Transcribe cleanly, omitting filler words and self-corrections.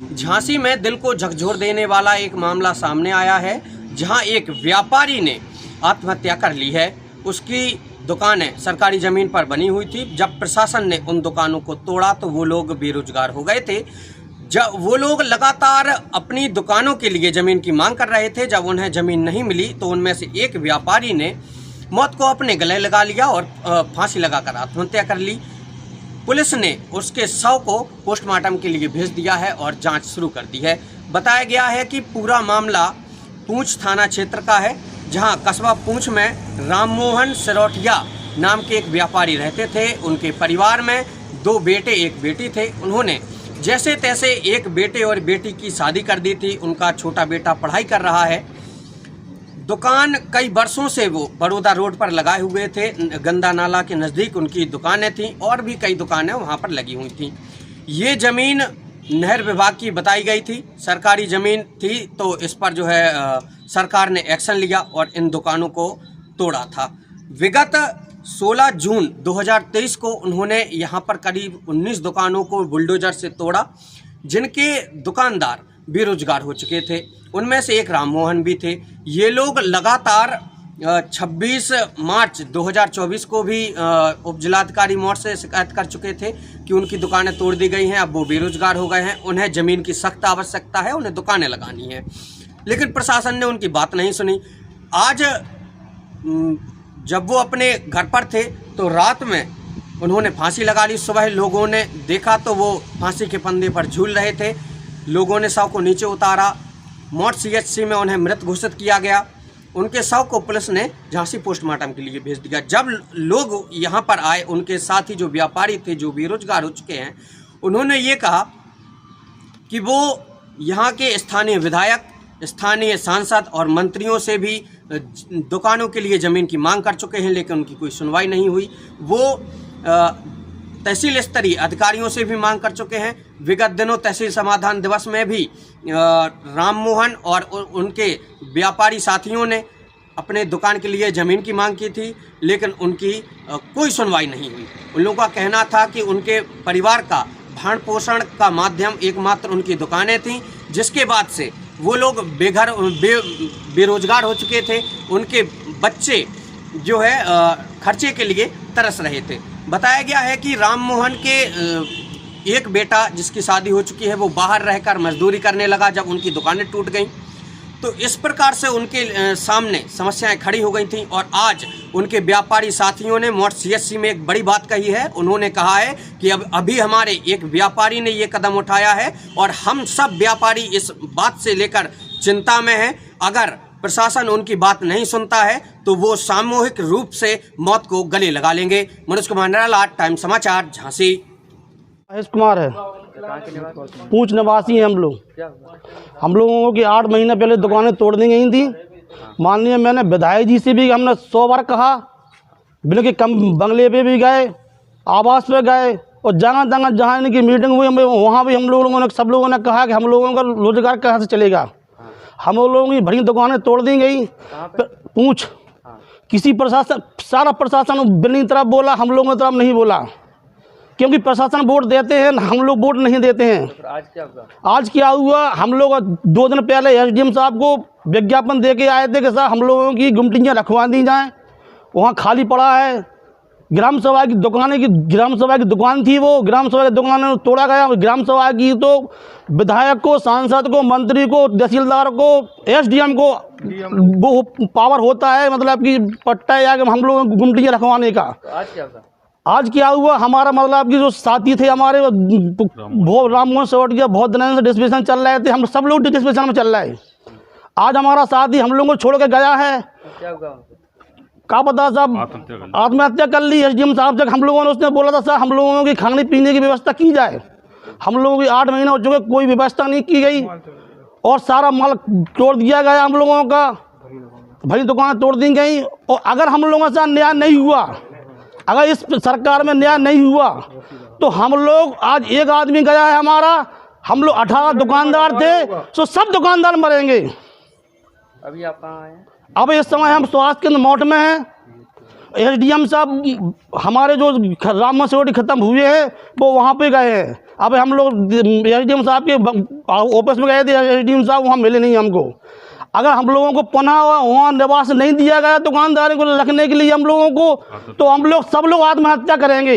झांसी में दिल को झकझोर देने वाला एक मामला सामने आया है, जहां एक व्यापारी ने आत्महत्या कर ली है। उसकी दुकानें सरकारी ज़मीन पर बनी हुई थी। जब प्रशासन ने उन दुकानों को तोड़ा तो वो लोग बेरोजगार हो गए थे। जब वो लोग लगातार अपनी दुकानों के लिए ज़मीन की मांग कर रहे थे, जब उन्हें ज़मीन नहीं मिली तो उनमें से एक व्यापारी ने मौत को अपने गले लगा लिया और फांसी लगाकर आत्महत्या कर ली। पुलिस ने उसके शव को पोस्टमार्टम के लिए भेज दिया है और जांच शुरू कर दी है। बताया गया है कि पूरा मामला पूंछ थाना क्षेत्र का है, जहां कस्बा पूंछ में राममोहन सिरोठिया नाम के एक व्यापारी रहते थे। उनके परिवार में 2 बेटे 1 बेटी थे। उन्होंने जैसे तैसे एक बेटे और बेटी की शादी कर दी थी। उनका छोटा बेटा पढ़ाई कर रहा है। दुकान कई वर्षों से वो बड़ौदा रोड पर लगाए हुए थे। गंदा नाला के नज़दीक उनकी दुकानें थीं और भी कई दुकानें वहाँ पर लगी हुई थीं। ये ज़मीन नहर विभाग की बताई गई थी, सरकारी ज़मीन थी, तो इस पर जो है सरकार ने एक्शन लिया और इन दुकानों को तोड़ा था। विगत 16 जून 2023 को उन्होंने यहाँ पर करीब 19 दुकानों को बुलडोजर से तोड़ा, जिनके दुकानदार बेरोजगार हो चुके थे। उनमें से एक राममोहन भी थे। ये लोग लगातार 26 मार्च 2024 को भी उप जिलाधिकारी मौर्य से शिकायत कर चुके थे कि उनकी दुकानें तोड़ दी गई हैं, अब वो बेरोजगार हो गए हैं, उन्हें ज़मीन की सख्त आवश्यकता है, उन्हें दुकानें लगानी हैं। लेकिन प्रशासन ने उनकी बात नहीं सुनी। आज जब वो अपने घर पर थे तो रात में उन्होंने फांसी लगा ली। सुबह लोगों ने देखा तो वो फांसी के फंदे पर झूल रहे थे। लोगों ने शव को नीचे उतारा। मौत CHC में उन्हें मृत घोषित किया गया। उनके शव को पुलिस ने झांसी पोस्टमार्टम के लिए भेज दिया। जब लोग यहाँ पर आए, उनके साथ ही जो व्यापारी थे जो बेरोजगार हो चुके हैं, उन्होंने ये कहा कि वो यहाँ के स्थानीय विधायक, स्थानीय सांसद और मंत्रियों से भी दुकानों के लिए ज़मीन की मांग कर चुके हैं, लेकिन उनकी कोई सुनवाई नहीं हुई। वो तहसील स्तरीय अधिकारियों से भी मांग कर चुके हैं। विगत दिनों तहसील समाधान दिवस में भी राममोहन और उनके व्यापारी साथियों ने अपने दुकान के लिए ज़मीन की मांग की थी, लेकिन उनकी कोई सुनवाई नहीं हुई। उन लोगों का कहना था कि उनके परिवार का भरण पोषण का माध्यम एकमात्र उनकी दुकानें थीं, जिसके बाद से वो लोग बेरोजगार हो चुके थे। उनके बच्चे जो है खर्चे के लिए तरस रहे थे। बताया गया है कि राममोहन के एक बेटा जिसकी शादी हो चुकी है, वो बाहर रहकर मजदूरी करने लगा जब उनकी दुकानें टूट गईं। तो इस प्रकार से उनके सामने समस्याएं खड़ी हो गई थीं और आज उनके व्यापारी साथियों ने मौर्य CHC में एक बड़ी बात कही है। उन्होंने कहा है कि अभी हमारे एक व्यापारी ने ये कदम उठाया है और हम सब व्यापारी इस बात से लेकर चिंता में हैं। अगर प्रशासन उनकी बात नहीं सुनता है तो वो सामूहिक रूप से मौत को गले लगा लेंगे। मनोज कुमार नराला, टाइम समाचार, झांसी। महेश कुमार है, पूंछ निवासी हैं हम लोग। हम लोगों की 8 महीने पहले दुकानें तोड़ दी गई थी। माननीय मैंने विधायक जी से भी हमने 100 बार कहा, बल्कि कम बंगले पे भी गए, आवास पे गए और जहाँ इनकी मीटिंग हुई वहाँ भी हम लोगों ने सब लोगों ने कहा कि हम लोगों का रोजगार कहाँ से चलेगा। हम लोगों की बड़ी दुकानें तोड़ दी गई। पूंछ किसी प्रशासन, सारा प्रशासन बिल्ली तरफ बोला, हम लोगों की तरफ नहीं बोला, क्योंकि प्रशासन वोट देते हैं, हम लोग वोट नहीं देते हैं। तो आज क्या हुआ, हम लोग 2 दिन पहले SDM साहब को विज्ञापन दे के आए थे कि साहब हम लोगों की गुमटियाँ रखवा दी जाएं। वहाँ खाली पड़ा है। ग्राम सभा की दुकान थी, वो ग्राम सभा की दुकान तोड़ा गया। ग्राम सभा की तो विधायक को, सांसद को, मंत्री को, तहसीलदार को, SDM को वो पावर होता है, मतलब कि पट्टा या हम लोगों को गुमटियाँ रखवाने का। आज क्या हुआ, हमारा मतलब कि जो साथी थे हमारे वो राममोहन सिरोठिया बहुत दिन से डिस्कशन चल रहे थे, हम सब लोग डिस्कशन में चल रहे हैं। आज हमारा साथी हम लोगों को छोड़ के गया है। क्या पता साहब आत्महत्या कर ली। SDM साहब तक हम लोगों ने, उसने बोला था साहब हम लोगों की खाने पीने की व्यवस्था की जाए। हम लोगों की 8 महीने हो चुके, कोई व्यवस्था नहीं की गई और सारा माल तोड़ दिया गया हम लोगों का। भरी दुकानें तोड़ दी गई। और अगर हम लोगों से न्याय नहीं हुआ, अगर इस सरकार में न्याय नहीं हुआ तो हम लोग, आज एक आदमी गया है हमारा, हम लोग 18 दुकानदार थे, तो सब दुकानदार मरेंगे। अभी आप कहाँ आए हैं? अब इस समय हम स्वास्थ्य केंद्र मौट में हैं। SDM साहब हमारे जो राममोहन सिरोठिया खत्म हुए हैं वो वहाँ पे गए हैं। अब हम लोग एसडीएम साहब के ऑफिस में गए थे, एसडीएम साहब वहाँ मिले नहीं हमको। अगर हम लोगों को पुनः वहाँ निवास नहीं दिया गया दुकानदारों को रखने के लिए हम लोगों को, तो हम लोग सब लोग आत्महत्या करेंगे।